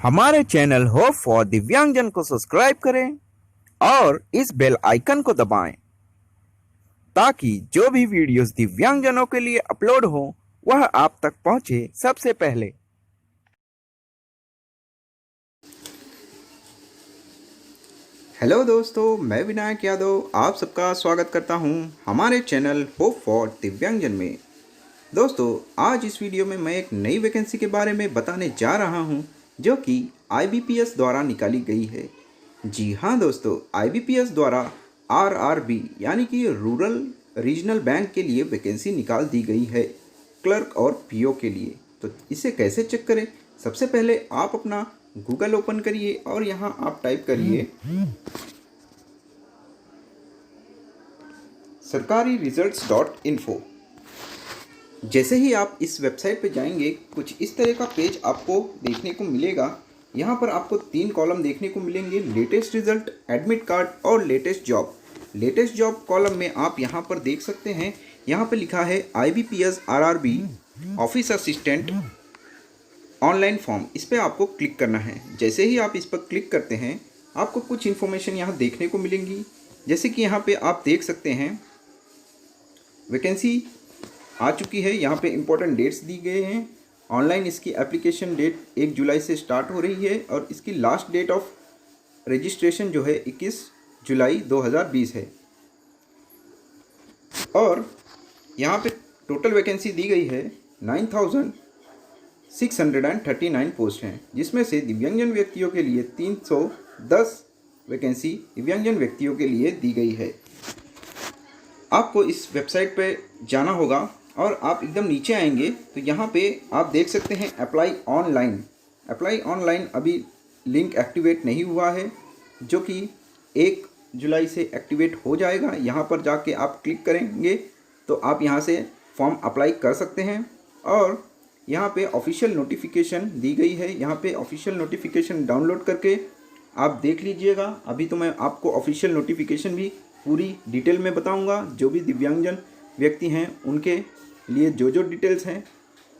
हमारे channel hope for दिव्यांगजन को सब्सक्राइब करें और इस बेल आइकन को दबाएं ताकि जो भी वीडियोस दिव्यांगजनों के लिए अपलोड हो वह आप तक पहुंचे सबसे पहले। हेलो दोस्तों, मैं विनायक यादव आप सबका स्वागत करता हूं हमारे चैनल होप फॉर दिव्यांगजन में। दोस्तों, आज इस वीडियो में मैं एक नई वैकेंसी के बारे में बताने जा रहा हूं जो कि आईबीपीएस द्वारा निकाली गई है। जी हाँ दोस्तों, आईबीपीएस द्वारा आरआरबी यानी कि रूरल रीजनल बैंक के लिए वैकेंसी निकाल दी गई है, क्लर्क और पीओ के लिए। तो इसे कैसे चेक करें? सबसे पहले आप अपना गूगल ओपन करिए और यहाँ आप टाइप करिए सरकारी results.info। जैसे ही आप इस वेबसाइट पे जाएंगे कुछ इस तरह का पेज आपको देखने को मिलेगा। यहाँ पर आपको 3 कॉलम देखने को मिलेंगे, लेटेस्ट रिजल्ट, एडमिट कार्ड और latest job. Latest job column में आप यहाँ पर देख सकते हैं, यहाँ पर लिखा है IBPS RRB office assistant online form. इस पर आपको क्लिक करना है। जैसे ही आप इस पर क्लिक करते हैं आपको कुछ इन्फॉर्मेशन यहाँ देखने को मिलेंगी। जैसे कि यहाँ पे आप देख सकते हैं वैकेंसी आ चुकी है। यहाँ पे इम्पोर्टेंट डेट्स दी गए हैं। ऑनलाइन इसकी एप्लीकेशन डेट 1 जुलाई से स्टार्ट हो रही है और इसकी लास्ट डेट ऑफ रजिस्ट्रेशन जो है 21 जुलाई 2020 है। और यहाँ पे टोटल वैकेंसी दी गई है 9639 पोस्ट हैं, जिसमें से दिव्यांगजन व्यक्तियों के लिए 310 वैकेंसी दिव्यांगजन व्यक्तियों के लिए दी गई है। आपको इस वेबसाइट पे जाना होगा और आप एकदम नीचे आएंगे तो यहाँ पे आप देख सकते हैं अप्लाई ऑनलाइन। अप्लाई ऑनलाइन अभी लिंक एक्टिवेट नहीं हुआ है, जो कि 1 जुलाई से एक्टिवेट हो जाएगा। यहाँ पर जाके आप क्लिक करेंगे तो आप यहाँ से फॉर्म अप्लाई कर सकते हैं। और यहाँ पे ऑफिशियल नोटिफिकेशन दी गई है, यहाँ पे ऑफिशियल नोटिफिकेशन डाउनलोड करके आप देख लीजिएगा। अभी तो मैं आपको ऑफिशियल नोटिफिकेशन भी पूरी डिटेल में बताऊंगा। जो भी दिव्यांगजन व्यक्ति हैं उनके लिए जो जो डिटेल्स हैं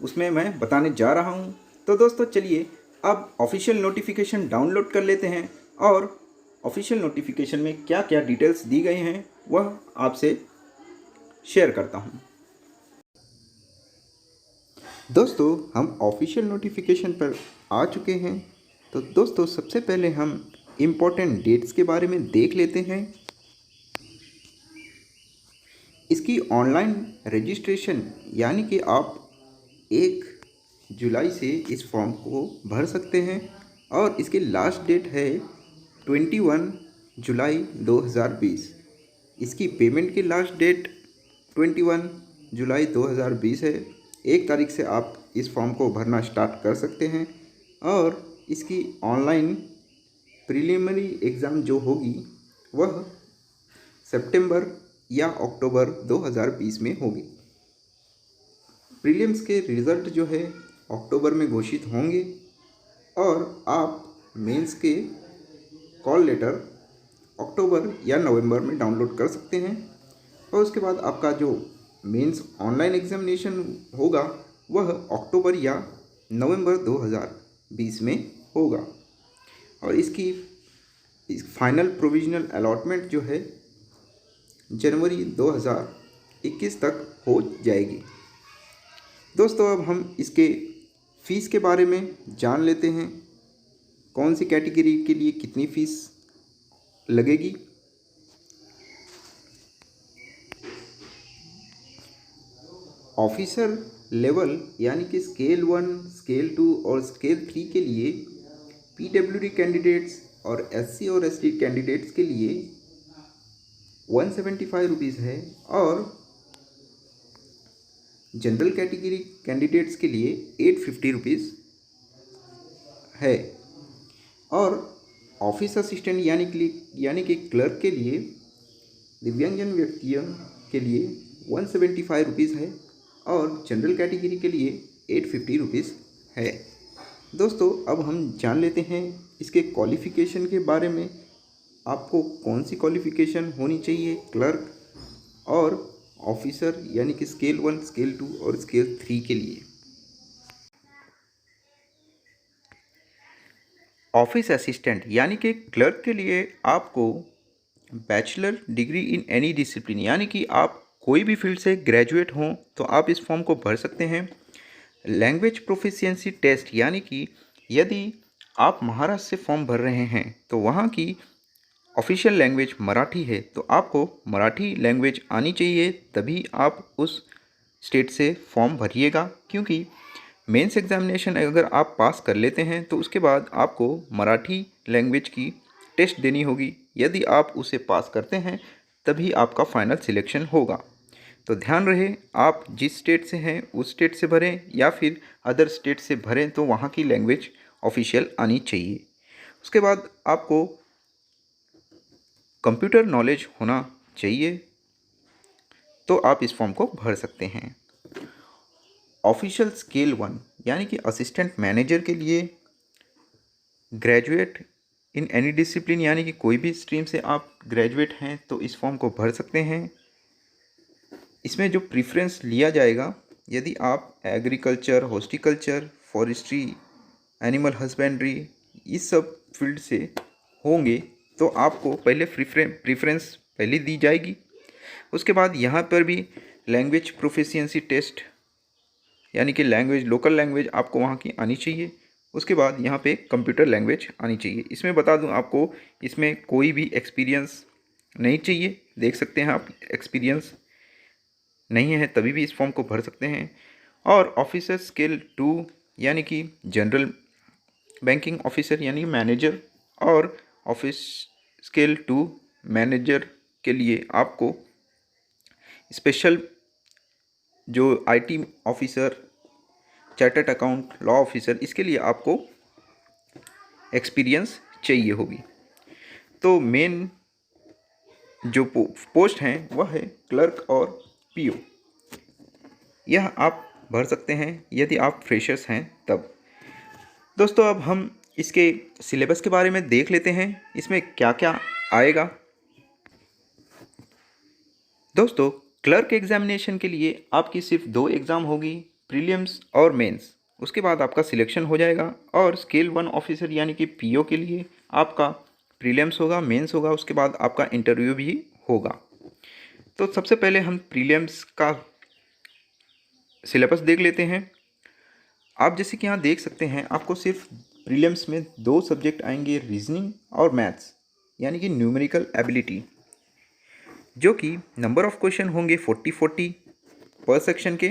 उसमें मैं बताने जा रहा हूं। तो दोस्तों चलिए अब ऑफिशियल नोटिफिकेशन डाउनलोड कर लेते हैं और ऑफिशियल नोटिफिकेशन में क्या क्या डिटेल्स दी गई हैं वह आपसे शेयर करता हूं। दोस्तों, हम ऑफिशियल नोटिफिकेशन पर आ चुके हैं। तो दोस्तों सबसे पहले हम इम्पोर्टेंट डेट्स के बारे में देख लेते हैं। इसकी ऑनलाइन रजिस्ट्रेशन यानी कि आप 1 जुलाई से इस फॉर्म को भर सकते हैं और इसकी लास्ट डेट है 21 जुलाई 2020। इसकी पेमेंट की लास्ट डेट 21 जुलाई 2020 है। 1 तारीख से आप इस फॉर्म को भरना स्टार्ट कर सकते हैं और इसकी ऑनलाइन प्रिलिमिनरी एग्ज़ाम जो होगी वह सितंबर या अक्टूबर 2020 में होगी। प्रीलिम्स के रिज़ल्ट जो है अक्टूबर में घोषित होंगे और आप मेंस के कॉल लेटर अक्टूबर या नवंबर में डाउनलोड कर सकते हैं। और उसके बाद आपका जो मेंस ऑनलाइन एग्जामिनेशन होगा वह अक्टूबर या नवंबर 2020 में होगा। और इसकी फाइनल प्रोविजनल अलॉटमेंट जो है जनवरी 2021 तक हो जाएगी। दोस्तों, अब हम इसके फ़ीस के बारे में जान लेते हैं। कौन सी कैटेगरी के लिए कितनी फ़ीस लगेगी। ऑफिसर लेवल यानी कि स्केल 1, स्केल 2 और स्केल 3 के लिए पीडब्ल्यूडी कैंडिडेट्स और एससी और एसटी कैंडिडेट्स के लिए 175 रुपीज़ है और जनरल कैटेगरी कैंडिडेट्स के लिए 850 रुपीज़ है। और ऑफिस असिस्टेंट यानी कि क्लर्क के लिए दिव्यांगजन व्यक्तियों के लिए 175 रुपीज़ है और जनरल कैटेगरी के लिए 850 रुपीज़ है। दोस्तों, अब हम जान लेते हैं इसके क्वालिफ़िकेशन के बारे में। आपको कौन सी क्वालिफ़िकेशन होनी चाहिए क्लर्क और ऑफिसर यानी कि स्केल 1, स्केल 2 और स्केल 3 के लिए। ऑफिस असिस्टेंट यानी कि क्लर्क के लिए आपको bachelor degree in any discipline यानी कि आप कोई भी फील्ड से ग्रेजुएट हों तो आप इस फॉर्म को भर सकते हैं। लैंग्वेज प्रोफिशिएंसी टेस्ट यानी कि यदि आप महाराष्ट्र से फॉर्म भर रहे हैं तो वहाँ की ऑफिशियल लैंग्वेज मराठी है, तो आपको मराठी लैंग्वेज आनी चाहिए, तभी आप उस स्टेट से फॉर्म भरिएगा। क्योंकि मेंस एग्जामिनेशन अगर आप पास कर लेते हैं तो उसके बाद आपको मराठी लैंग्वेज की टेस्ट देनी होगी। यदि आप उसे पास करते हैं तभी आपका फाइनल सिलेक्शन होगा। तो ध्यान रहे, आप जिस स्टेट से हैं उस स्टेट से भरें या फिर अदर स्टेट से भरें तो वहाँ की लैंग्वेज ऑफिशियल आनी चाहिए। उसके बाद आपको कंप्यूटर नॉलेज होना चाहिए, तो आप इस फॉर्म को भर सकते हैं। ऑफिशियल स्केल 1 यानी कि असिस्टेंट मैनेजर के लिए ग्रेजुएट इन एनी डिसिप्लिन यानी कि कोई भी स्ट्रीम से आप ग्रेजुएट हैं तो इस फॉर्म को भर सकते हैं। इसमें जो प्रेफरेंस लिया जाएगा, यदि आप agriculture, horticulture, forestry, animal husbandry इस सब फील्ड से होंगे तो आपको पहले प्रेफरेंस पहले दी जाएगी। उसके बाद यहाँ पर भी लैंग्वेज प्रोफिशिएंसी टेस्ट यानी कि लैंग्वेज, लोकल लैंग्वेज आपको वहाँ की आनी चाहिए। उसके बाद यहाँ पे कंप्यूटर लैंग्वेज आनी चाहिए। इसमें बता दूँ आपको, इसमें कोई भी एक्सपीरियंस नहीं चाहिए। देख सकते हैं आप, एक्सपीरियंस नहीं है तभी भी इस फॉर्म को भर सकते हैं। और ऑफिसर स्केल 2 यानी कि जनरल बैंकिंग ऑफिसर यानी मैनेजर, और ऑफिस स्केल 2 मैनेजर के लिए आपको स्पेशल जो IT officer, chartered account, law officer, इसके लिए आपको एक्सपीरियंस चाहिए होगी। तो मेन जो पोस्ट हैं वह है क्लर्क और पीओ। यह आप भर सकते हैं यदि आप फ्रेशर्स हैं तब। दोस्तों अब हम इसके सिलेबस के बारे में देख लेते हैं, इसमें क्या क्या आएगा। दोस्तों क्लर्क एग्जामिनेशन के लिए आपकी सिर्फ 2 एग्ज़ाम होगी, प्रीलिम्स और मेंस। उसके बाद आपका सिलेक्शन हो जाएगा। और स्केल 1 ऑफिसर यानी कि पीओ के लिए आपका प्रीलिम्स होगा, मेंस होगा, उसके बाद आपका इंटरव्यू भी होगा। तो सबसे पहले हम प्रीलिम्स का सिलेबस देख लेते हैं। आप जैसे कि यहाँ देख सकते हैं, आपको सिर्फ प्रीलिम्स में 2 सब्जेक्ट आएंगे, रीजनिंग और मैथ्स यानी कि न्यूमेरिकल एबिलिटी, जो कि नंबर ऑफ क्वेश्चन होंगे 40-40 पर सेक्शन के,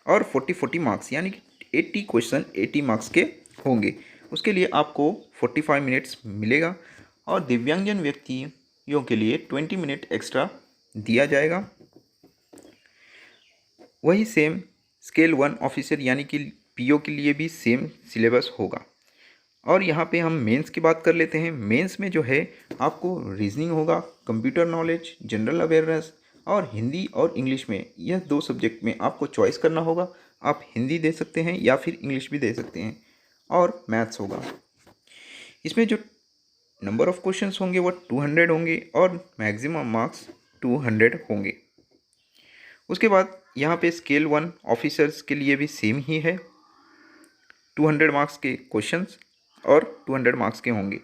और 40-40 मार्क्स यानी कि 80 क्वेश्चन 80 मार्क्स के होंगे। उसके लिए आपको 45 मिनट्स मिलेगा। और दिव्यांगजन व्यक्तियों के लिए 20 मिनट एक्स्ट्रा दिया जाएगा। वही सेम स्केल 1 ऑफिसर यानी कि पीओ के लिए भी सेम सिलेबस होगा। और यहाँ पे हम मेंस की बात कर लेते हैं। मेंस में जो है आपको रीजनिंग होगा, कंप्यूटर नॉलेज, जनरल अवेयरनेस, और हिंदी और इंग्लिश में, यह 2 सब्जेक्ट में आपको चॉइस करना होगा। आप हिंदी दे सकते हैं या फिर इंग्लिश भी दे सकते हैं। और मैथ्स होगा। इसमें जो नंबर ऑफ क्वेश्चंस होंगे वो 200 होंगे और मैक्सिमम मार्क्स 200 होंगे। उसके बाद यहाँ पे स्केल 1 ऑफिसर्स के लिए भी सेम ही है, 200 मार्क्स के क्वेश्चंस और 200 मार्क्स के होंगे।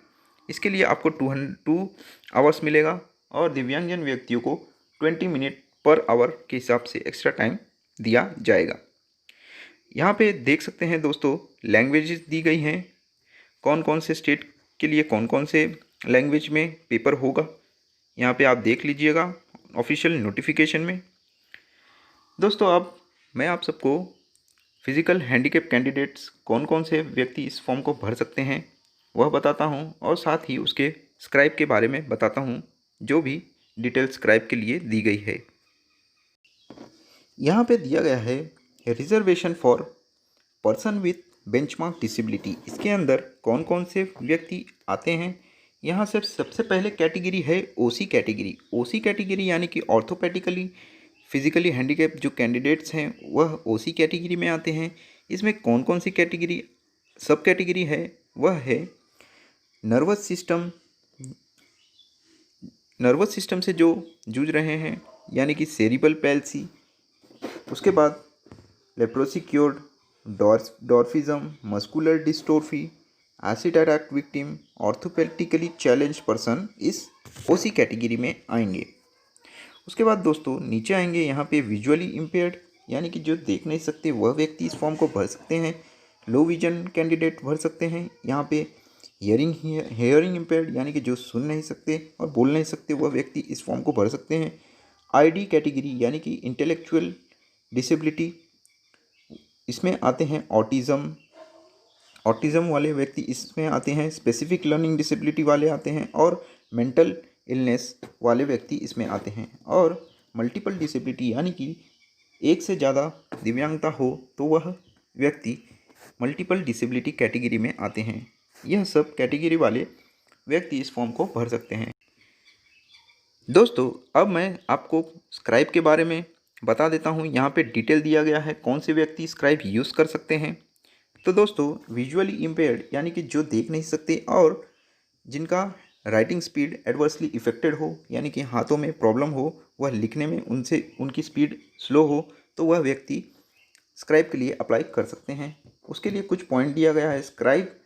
इसके लिए आपको 2 आवर्स मिलेगा। और दिव्यांगजन व्यक्तियों को 20 मिनट पर आवर के हिसाब से एक्स्ट्रा टाइम दिया जाएगा। यहाँ पे देख सकते हैं दोस्तों, लैंग्वेजेस दी गई हैं, कौन कौन से स्टेट के लिए कौन कौन से लैंग्वेज में पेपर होगा। यहाँ पे आप देख लीजिएगा ऑफिशियल नोटिफिकेशन में। दोस्तों अब मैं आप सबको फिज़िकल हैंडीकैप कैंडिडेट्स कौन कौन से व्यक्ति इस फॉर्म को भर सकते हैं वह बताता हूँ, और साथ ही उसके स्क्राइब के बारे में बताता हूँ, जो भी डिटेल स्क्राइब के लिए दी गई है। यहाँ पे दिया गया है reservation for person with benchmark disability. इसके अंदर कौन कौन से व्यक्ति आते हैं। यहाँ से सबसे पहले कैटेगरी है ओसी कैटेगरी। ओसी कैटेगरी यानी कि ऑर्थोपेडिकली फिजिकली हैंडीकैप जो कैंडिडेट्स हैं वह ओसी कैटेगरी में आते हैं। इसमें कौन कौन सी कैटेगरी सब कैटेगरी है, वह है नर्वस सिस्टम से जो जूझ रहे हैं यानी कि सेरिब्रल पैल्सी, उसके बाद leprosy cured, dwarfism, muscular dystrophy, acid attack victim, orthopedically challenge person इस ओसी कैटेगरी में आएंगे। उसके बाद दोस्तों नीचे आएंगे यहाँ पे विजुअली इम्पेयर्ड यानी कि जो देख नहीं सकते वह व्यक्ति इस फॉर्म को भर सकते हैं। लो विजन कैंडिडेट भर सकते हैं। यहाँ पे हेयरिंग इम्पेयर्ड यानी कि जो सुन नहीं सकते और बोल नहीं सकते वह व्यक्ति इस फॉर्म को भर सकते हैं। आईडी कैटेगरी यानी कि इंटेलेक्चुअल डिसेबिलिटी, इसमें आते हैं ऑटिज़म वाले व्यक्ति इसमें आते हैं, स्पेसिफिक लर्निंग डिसेबिलिटी वाले आते हैं और मेंटल इलनेस वाले व्यक्ति इसमें आते हैं। और मल्टीपल डिसेबिलिटी यानी कि एक से ज़्यादा दिव्यांगता हो तो वह व्यक्ति मल्टीपल डिसेबिलिटी कैटेगरी में आते हैं। यह सब कैटेगरी वाले व्यक्ति इस फॉर्म को भर सकते हैं। दोस्तों अब मैं आपको स्क्राइब के बारे में बता देता हूँ। यहाँ पे डिटेल दिया गया है कौन से व्यक्ति स्क्राइब यूज़ कर सकते हैं। तो दोस्तों विजुअली इम्पेयर्ड यानी कि जो देख नहीं सकते और जिनका राइटिंग स्पीड एडवर्सली इफेक्टेड हो यानी कि हाथों में प्रॉब्लम हो, वह लिखने में उनकी स्पीड स्लो हो, तो वह व्यक्ति स्क्राइब के लिए अप्लाई कर सकते हैं। उसके लिए कुछ पॉइंट दिया गया है। स्क्राइब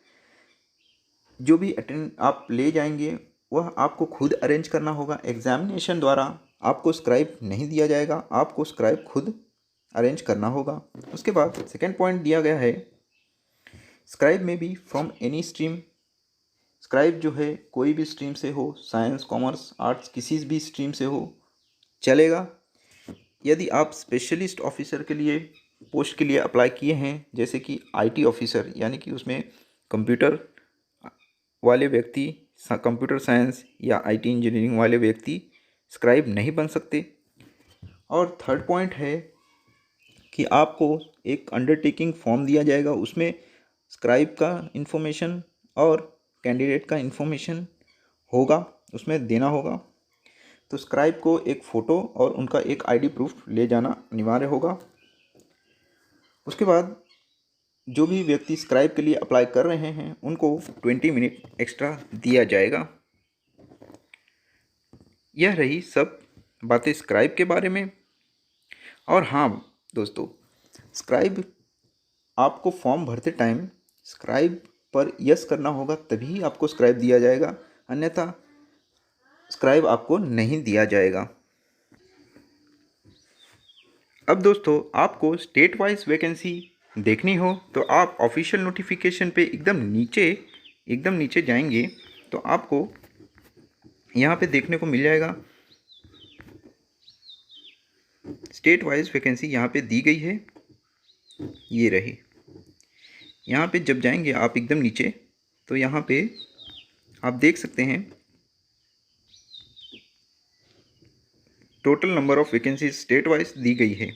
जो भी अटेंड आप ले जाएंगे वह आपको खुद अरेंज करना होगा। एग्जामिनेशन द्वारा आपको स्क्राइब नहीं दिया जाएगा, आपको स्क्राइब खुद अरेंज करना होगा। उसके बाद सेकेंड पॉइंट दिया गया है स्क्राइब में भी फ्रॉम एनी स्ट्रीम। स्क्राइब जो है कोई भी स्ट्रीम से हो, साइंस, कॉमर्स, आर्ट्स, किसी भी स्ट्रीम से हो चलेगा। यदि आप स्पेशलिस्ट ऑफिसर के लिए पोस्ट के लिए अप्लाई किए हैं जैसे कि आईटी ऑफिसर यानी कि उसमें कंप्यूटर वाले व्यक्ति, कंप्यूटर साइंस या आईटी इंजीनियरिंग वाले व्यक्ति स्क्राइब नहीं बन सकते। और थर्ड पॉइंट है कि आपको एक अंडरटेकिंग फॉर्म दिया जाएगा, उसमें स्क्राइब का इन्फॉर्मेशन और कैंडिडेट का इन्फॉर्मेशन होगा, उसमें देना होगा। तो स्क्राइब को एक फ़ोटो और उनका एक आईडी प्रूफ ले जाना अनिवार्य होगा। उसके बाद जो भी व्यक्ति स्क्राइब के लिए अप्लाई कर रहे हैं उनको 20 मिनट एक्स्ट्रा दिया जाएगा। यह रही सब बातें स्क्राइब के बारे में। और हाँ दोस्तों, स्क्राइब आपको फॉर्म भरते टाइम स्क्राइब पर यस करना होगा, तभी आपको स्क्राइब दिया जाएगा, अन्यथा स्क्राइब आपको नहीं दिया जाएगा। अब दोस्तों आपको स्टेट वाइज वैकेंसी देखनी हो तो आप ऑफिशियल नोटिफिकेशन पे एकदम नीचे जाएंगे तो आपको यहाँ पे देखने को मिल जाएगा स्टेट वाइज वैकेंसी यहाँ पे दी गई है, ये रही। यहाँ पे जब जाएंगे आप एकदम नीचे तो यहाँ पे आप देख सकते हैं total number of vacancy state wise दी गई है।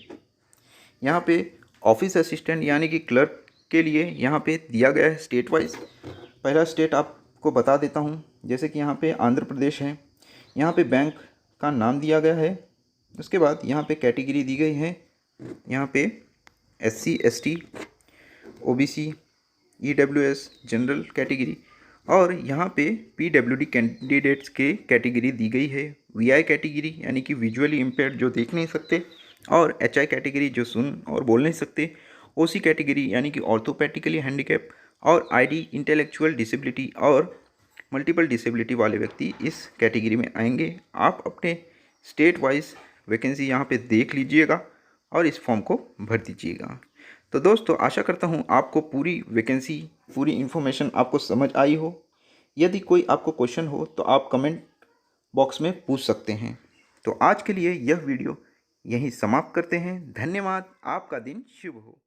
यहाँ पे ऑफिस असिस्टेंट यानी कि क्लर्क के लिए यहाँ पे दिया गया है स्टेट वाइज। पहला स्टेट आपको बता देता हूँ, जैसे कि यहाँ पे आंध्र प्रदेश है। यहाँ पे बैंक का नाम दिया गया है। उसके बाद यहाँ पे कैटेगरी दी गई है, यहाँ पे SC ST OBC EWS general category, और यहाँ पे PWD कैंडिडेट्स के कैटेगरी दी गई है। VI कैटेगरी यानी कि विजुअली इम्पेयर्ड जो देख नहीं सकते, और HI कैटेगरी जो सुन और बोल नहीं सकते, OC कैटेगरी यानी कि ऑर्थोपेडिकली हैंडीकैप, और ID इंटेलेक्चुअल डिसेबिलिटी और मल्टीपल डिसेबिलिटी वाले व्यक्ति इस कैटेगरी में आएंगे। आप अपने स्टेट वाइज वैकेंसी यहाँ पे देख लीजिएगा और इस फॉर्म को भर दीजिएगा। तो दोस्तों आशा करता हूँ आपको पूरी वैकेंसी, पूरी इन्फॉर्मेशन आपको समझ आई हो। यदि कोई आपको क्वेश्चन हो तो आप कमेंट बॉक्स में पूछ सकते हैं। तो आज के लिए यह वीडियो यहीं समाप्त करते हैं। धन्यवाद। आपका दिन शुभ हो।